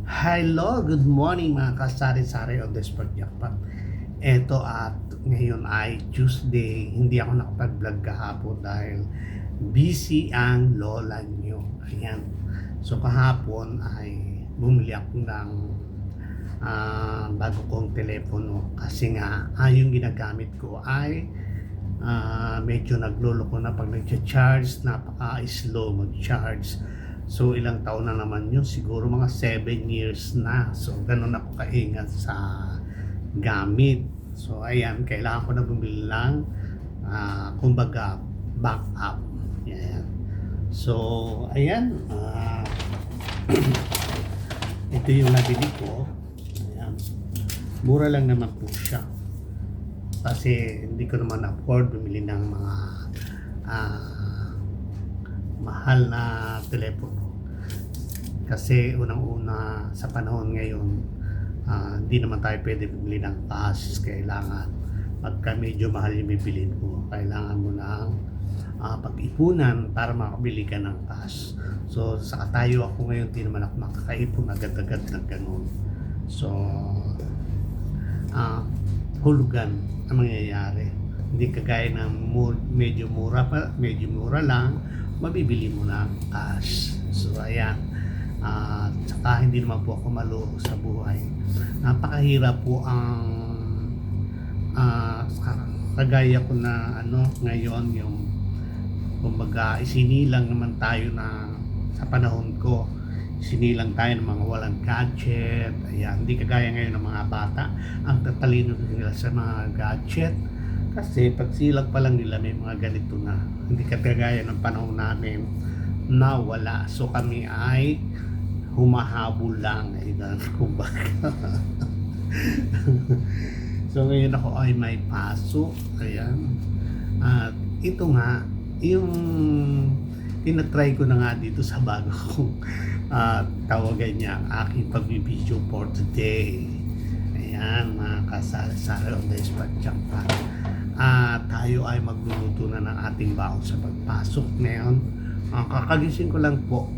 Hello, good morning mga kasari-sari on the Sport Jackpot. Eto at ngayon ay Tuesday. Hindi ako nakapag-vlog kahapon dahil busy ang lola nyo. Ayan. So kahapon ay bumili ako ng bago kong telepono kasi nga yung ginagamit ko ay medyo nagloloko na pag nag-charge, napaka-slow mag-charge. So ilang taon na naman yun, siguro mga 7 years na. So ganun ako kaingat sa gamit. So ayan, kailangan ko na bumili ng kumbaga backup. Ayan. So ayan, ito yung nabili ko. Ayan. Mura lang naman po siya. Kasi hindi ko naman afford bumili ng mga mahal na telepono. Kasi unang-una sa panahon ngayon, hindi naman tayo pwede bumili ng cash. Kailangan, pagka medyo mahal yung bibilin mo, kailangan mo ng pag-ipunan para makabili ka ng cash. So, sa tayo ako ngayon, hindi naman ako makakaipon agad-agad ng ganun. So, hulugan ang mangyayari. Hindi kagaya ng medyo mura lang, mabibili mo ng cash. So, ayan. Tsaka hindi naman po ako maluho sa buhay. Napakahirap po ang kagaya ko na ngayon yung kumbaga isinilang naman tayo na sa panahon ko. Sinilang tayo ng mga walang gadget. Ayan, hindi kagaya ngayon ng mga bata. Ang tatalino nila sa mga gadget. Kasi pag silag pa lang nila may mga ganito na. Hindi kagaya ng panahon namin na wala. So kami ay humahabol lang. Ayan, kumbaga. So ngayon ako ay may paso. Ayan. At ito nga, yung tinatry ko na nga dito sa bago kong tawagan niya ang aking pagbibideo for today. Ayan, mga kasari-sari on the Spot Jackpot. Tayo ay magluluto na ng ating baon sa pagpasok ngayon. Kakagising ko lang po.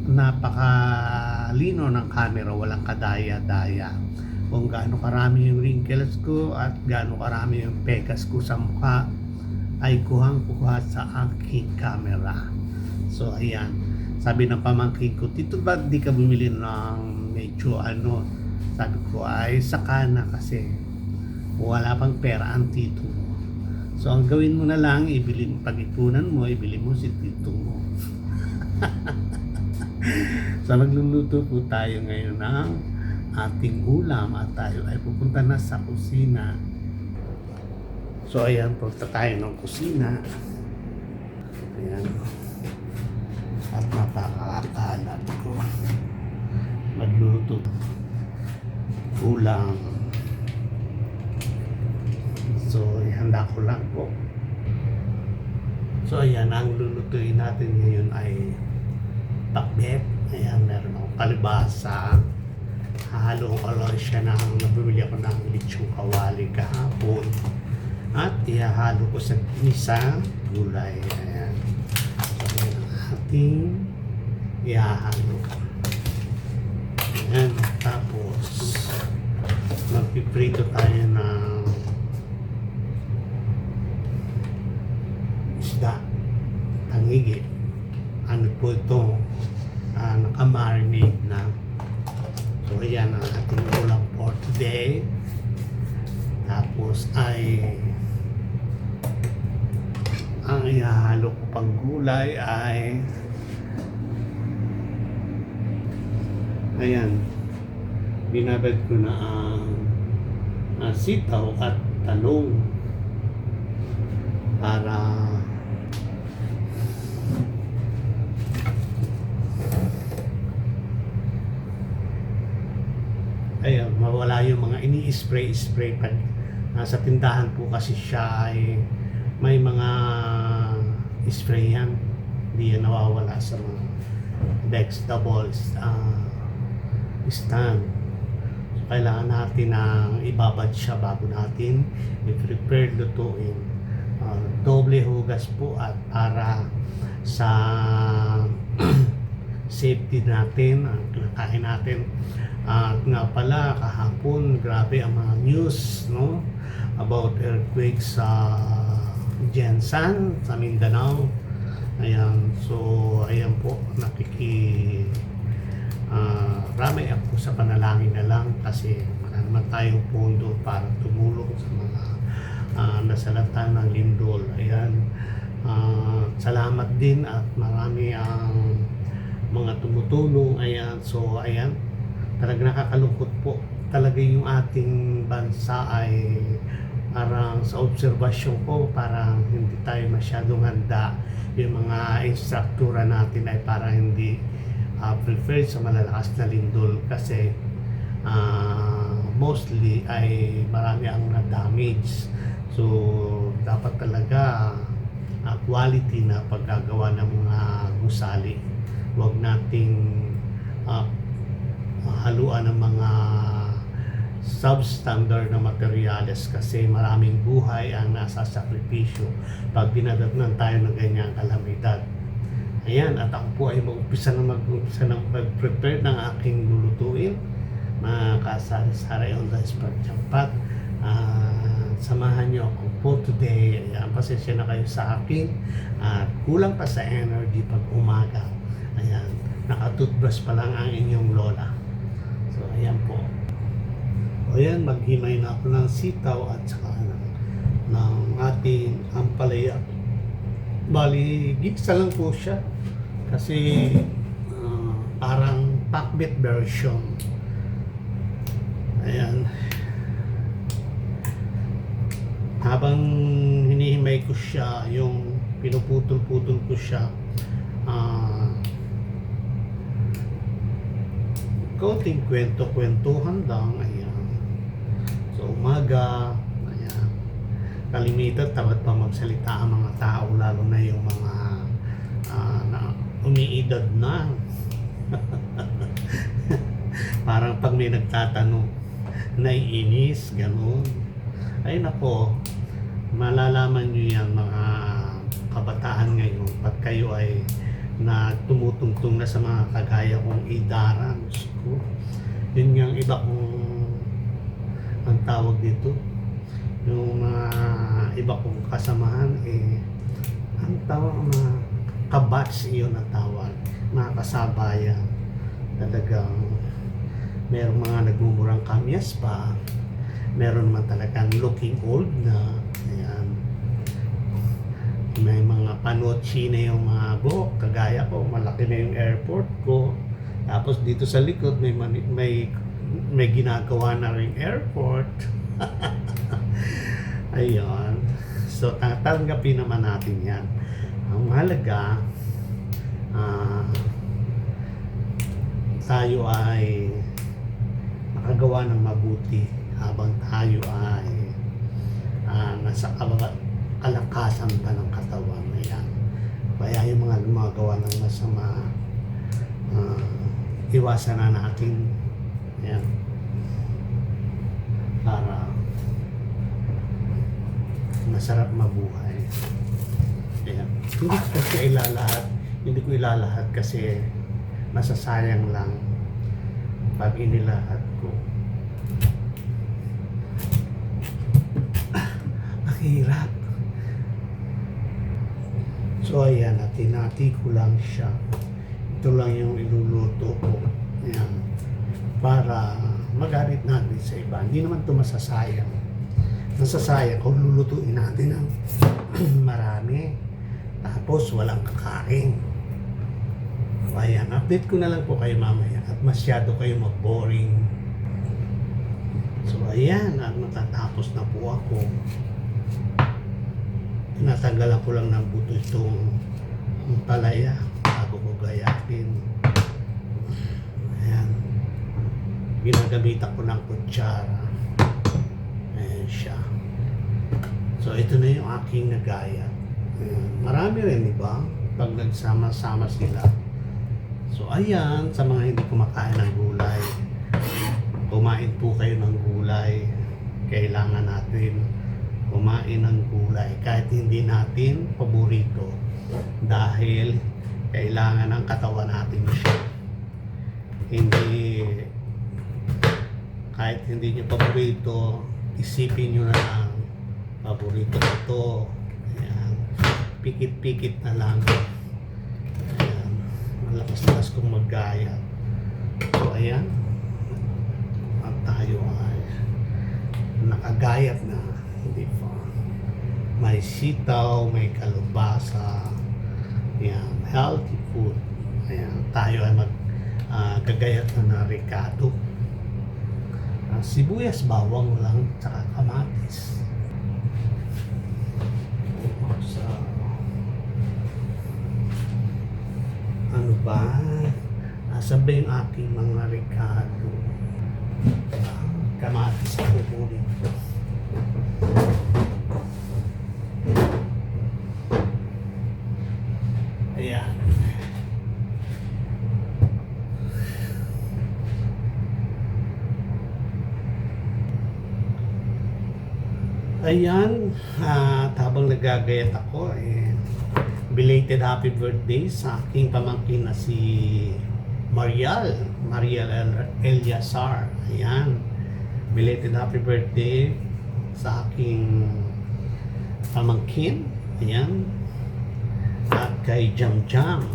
Napakalino ng camera, walang kadaya-daya. Kung gaano karami yung wrinkles ko at gaano karami yung pekas ko sa mukha ay kuhang-kuha sa aking camera. So ayan, sabi ng pamangkin ko, Tito ba't di ka bumili ng medyo sabi ko ay saka na kasi wala pang pera ang tito mo. So ang gawin mo na lang, pag-ipunan mo, ibili mo si tito mo. So magluluto po tayo ngayon ng ating ulam at tayo ay pupunta na sa kusina. So ayan, punta tayo ng kusina. Ayan. At napakakalat ko. Magluto. Ulam. So, ihanda ko lang po. So ayan, ang lulutuin natin ngayon ay pakbet. Ayan, meron akong kalibasa. Hahalo ko lang siya nabibili ako ng lechong kawali kahapon. At ihahalo ko sa isang gulay. Ayan. So, ayan ang ating ihahalo. Ayan. Tapos, magpiprito tayo ng isda. Tangigi. Ano po ito? Nakamarinate na. So, ayan ang ating ulam for today. Tapos ay ang ihahalo ko pang gulay ay ayan, binabad ko na ang sitaw at talong para ayan, mawala yung mga ini-spray pag sa tindahan po kasi siya ay may mga spray yan, hindi yan nawawala sa mga vegetables stand. So kailangan natin ng ibabad siya bago natin i-prepare lutuin. Doble hugas po at para sa safety natin, ang kinakain natin. At nga pala, kahapon, grabe ang mga news, no? About earthquakes sa Jensan, sa Mindanao. Ayan, so, ayan po, ramay ako sa panalangin na lang kasi wala naman tayong pondo para tumulong sa mga nasalanta ng lindol. Ayan, salamat din at marami ang mga tumutulong. Ayan, so ayan, talagang nakakalungkot po talaga yung ating bansa ay parang sa obserbasyon ko parang hindi tayo masyadong handa. Yung mga instruktura natin ay parang hindi preferred sa malalakas na lindol kasi mostly ay marami ang na-damage. So dapat talaga quality na paggagawa ng mga gusali. Huwag nating haluan ng mga substandard na materyales kasi maraming buhay ang nasa sakripisyo pag dinadatnan tayo ng ganyang kalamidad. Ayan, at ako po ay mag-umpisa ng mag-prepare ng aking lulutuin, mga kasari-sari on the spot champat. Samahan niyo ako po today. Ayan, pasensya na kayo sa akin at kulang pa sa energy pag umaga. Ayan, nakatoothbrush pa lang ang inyong lola. So ayan po. O yan, maghimay na ako ng sitaw at saka ng ating ampalaya. Bali, gigsa lang po siya kasi parang pakbet version. Ayan. Habang hinihimay ko siya, yung pinuputol-putol ko siya, konting kwento-kwentuhan lang. Ayan. So umaga, ayan, kalimitan tamad pa magsalita ang mga tao, lalo na yung mga na umiidad na. Parang pag may nagtatanong, naiinis, ganun. Ay nako, malalaman nyo yan mga kabataan ngayon pag kayo ay na tumutungtong na sa mga kagaya kong idaran ko. Yun yung iba kong ang tawag dito, yung iba kong kasamahan ang tawag mga kabats, iyon na tawag, mga kasabayan. Talagang merong mga nagmumurang kamyas pa, meron naman talagang looking old na. Ayan, may mga panotchi na yung mga buhok, kagaya ko, malaki na yung airport ko. Tapos dito sa likod may ginagawa na ring airport. Ayun. So tatanggapin naman natin yan. Ang mahalaga, tayo ay makagawa ng mabuti habang tayo ay nasa kalakasan pa ng katawan. Ayan. Kaya yung mga gumagawa ng masama, iwasan na natin. Ayan. Para masarap mabuhay. Ayan. Hindi ko ilalahat kasi masasayang lang pag inilahat ko. Ang hirap. So ayan, tinati ko lang siya. Ito lang yung iluluto ko. Ayan. Para magamit natin sa iba. Hindi naman ito masasayang. Masasayang kung lulutuin natin ng marami. Tapos walang kakain. So ayan, update ko na lang po kayo mamaya at masyado kayo mag-boring. So ayan, at matatapos na po ako. Tinatanggalan ko lang ng buto itong palaya bago ko gayatin. Ayan. Ginagamitan ko ng kutsara. Ayan siya. So ito na yung aking nagaya. Marami rin, diba? Pag nagsama-sama sila. So ayan, sa mga hindi kumakain ng gulay, kumain po kayo ng gulay. Kailangan natin kumain ng gulay kahit hindi natin paborito, dahil Kailangan ng katawan natin siya. Hindi, kahit hindi nyo paborito, isipin nyo na lang, paborito ko to. Ayan. Pikit-pikit na lang. Ayan. Malakas-lakas kong maggaya. So, ayan. At tayo ay nakagayat na. Hindi pa. May sitaw, may kalubasa. Ayan. Healthy food. Ayan. Tayo ay gagayat na ricado. Sibuyas, bawang lang, tsaka kamatis. So, ano ba? Nasaan ba yung aking mga ricado? Kamatis ako po dito. Ayan. Ayan, habang nagagayat ako, belated happy birthday sa aking pamangkin na si Mariel Eliasar. Ayan, belated happy birthday sa aking pamangkin. Ayan, at kay Jam Jam,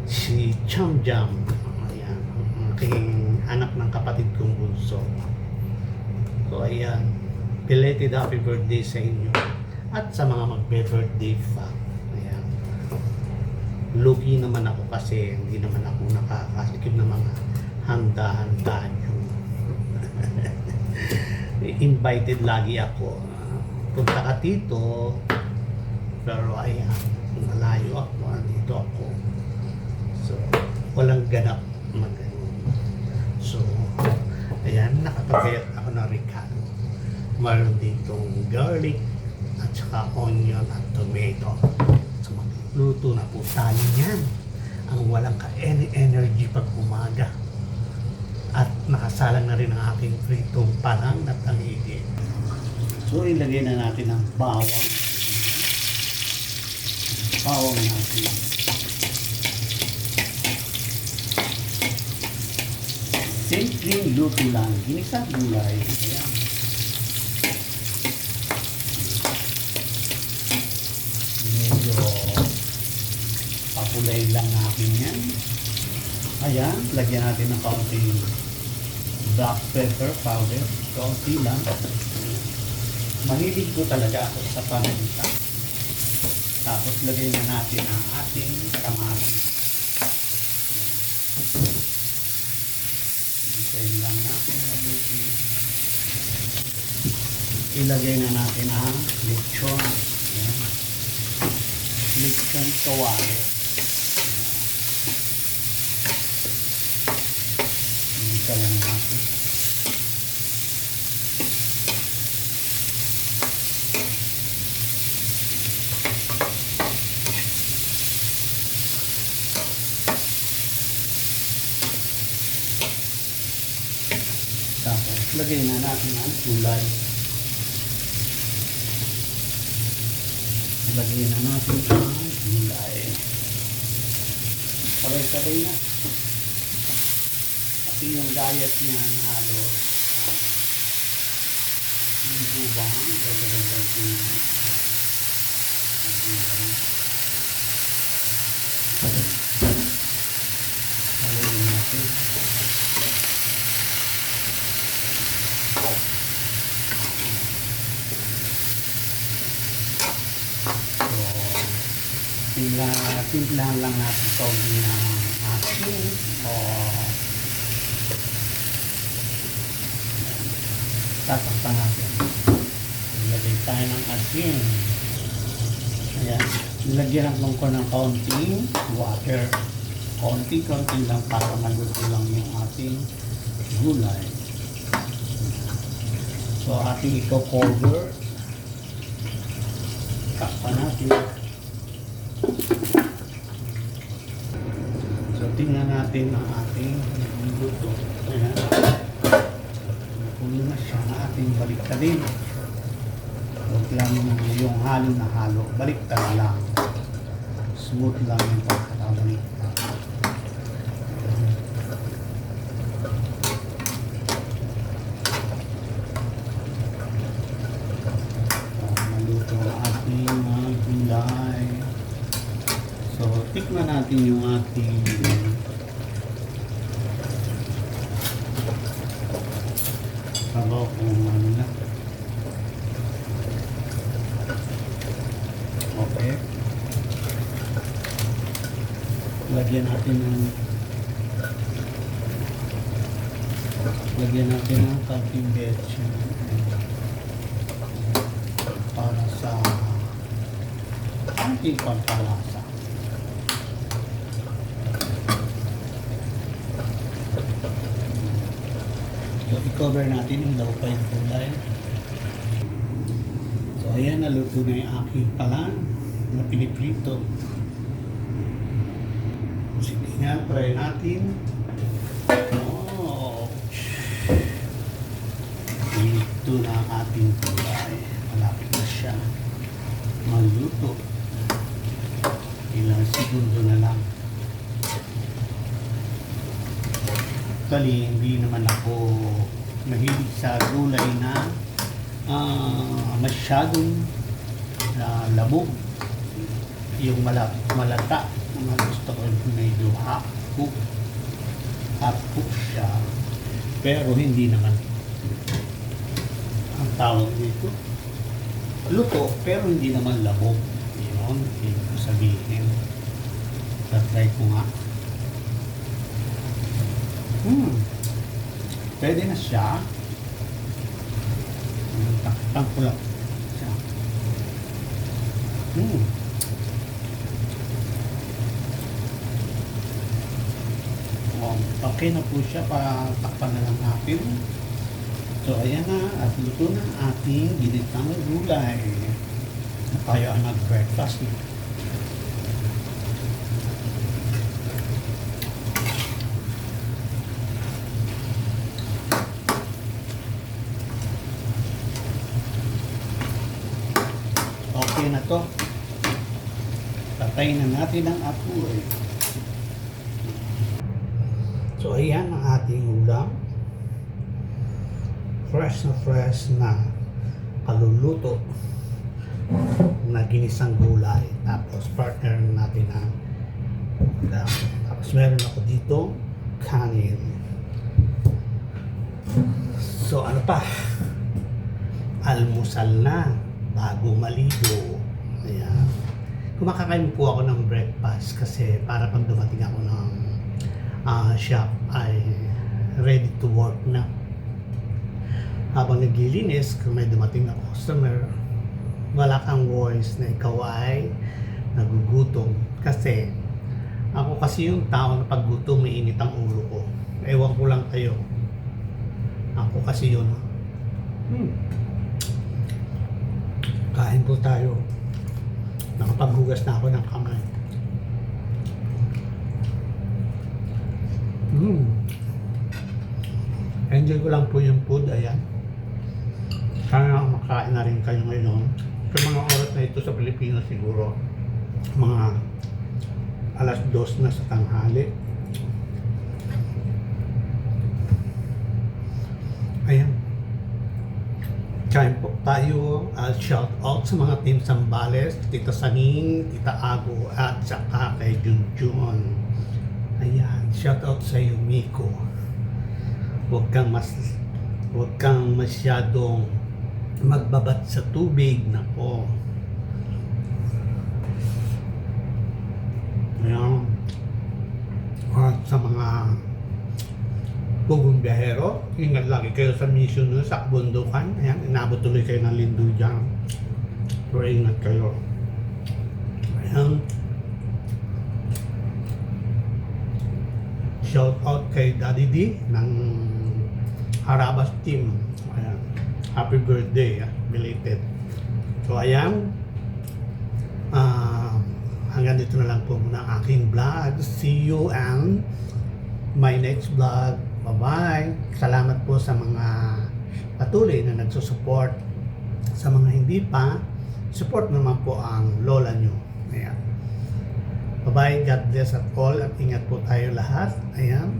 si Cham Jam. Ayan, ang aking anak ng kapatid kong bunso. So ayan, belated happy birthday sa inyo at sa mga magbe-birthday pa. Ayan. Lugi naman ako kasi hindi naman ako nakakasikip ng mga handa-handa nyo. Invited lagi ako. Punta ka dito, pero ayan, malayo ako, dito ako. So, walang ganap mag-ano. So, ayan, nakapagayat ako ng ricado. Mayroon ditong garlic at saka onion at tomato. So magluto na po tayo niyan. Ang walang ka-energy pag umaga. At nakasalang na rin ang aking pritong palang at tanghili. So ilagay na natin ang bawang. Bawang natin. Simpleng luto lang. Ginisang gulay. Ayan. Papulay lang natin yan. Ayan, lagyan natin ng kaunting black pepper powder. Kaunti lang. Mahilig ko talaga ako sa paminta. Tapos lagyan na natin ang ating kamatis. Ilagay lang natin. Ilagay na natin ang lechon. Ayan. Lechon kawali. Isa lang natin. Tapos lagay na natin ang gulay. Lagay na natin ang gulay. Sabay-sabay na. Kasi yung diet niya halos yung bubang, gagawin niya. Haluin natin. Timplahan lang natin kaunti ng asin o tatakpan natin. Ilagay tayo ng asin. Ayan. Nilagyan lang ko ng kaunting water. Kaunti lang para maluto lang yung ating gulay. So ating i-cover. Takpan natin. So, tingnan natin ang ating luto. Ayan. Puno na siya na ating baliktarin. Huwag lang yung halo na halo. Baliktar lang. So, smooth lang yung pagkakabalik. Maluto ang ating mga gulay. So, tikman natin yung ating sabaw kung ano na. Okay. Lagyan natin ng kaunting betchin para sa ating pampalasa. So, i-cover natin yung daw pa yung kulay. So, ayan, naluto na yung aking palan na piniprito. Sige nga, try natin. Oh, ito na ang ating kulay. Malapit na siya maluto. Ilang segundo na lang. Actually, hindi naman ako mahilig sa gulay na masyadong labog. Yung malata. Mga gusto ko medyo half-cook siya. Pero hindi naman ang tawag dito. Luto, pero hindi naman labog. Yun, hindi ko sabihin. Try ko nga. Pwede na siya. Takpan ko lang siya. Okay na po siya, patakpan na lang natin. So ayan na, at luto na ating ginitang gulay. Tayo ang mag-breakfast na. Okay na to. Patayin na natin ang apoy. So ayan ang ating ulam. Fresh na kaluluto na ginisang gulay. Tapos partner natin ang ulam. Tapos meron ako dito kanin. So ano pa? Almusal na bago maligo. Ayan. Kumakakain po ako ng breakfast kasi para pag dumating ako ng shop ay ready to work na. Habang naglilinis, kung may dumating na customer, wala kang voice na ikaw ay nagugutom. Kasi ako kasi yung tao na pag gutom, mainit ang ulo ko. Ewan ko lang kayo. Ako kasi yun. Kain po tayo. Nakapaghugas na ako ng kamay. Enjoy ko lang po yung food. Ayan. Sana makain na rin kayo ngayon. Sa mga oras na ito sa Pilipinas siguro, mga 2:00 na sa tanghali. Ayan. Kain po tayo. Shout out sa mga team Sambales, Tita Saning, Tita Ago, at saka kay Junjun. Ayan. Shout out sa iyo, Miko. Huwag kang masyadong magbabat sa tubig na po. Ayan. At sa mga pugong biyahero, ingat lagi kayo sa mission nyo sa kabundukan. Ayan, inabot tuloy kayo ng lindo dyan. Pero ingat kayo. Ayan. Shout out kay Daddy D ng Harabas Team. Ayan. Happy birthday, belated. So ayan, hanggang dito na lang po muna ang aking vlog. See you and my next vlog. Bye-bye. Salamat po sa mga patuloy na nagsusupport. Sa mga hindi pa, support naman po ang lola nyo. Ayan. Bye-bye, God bless at all at ingat po tayo lahat. Ayan.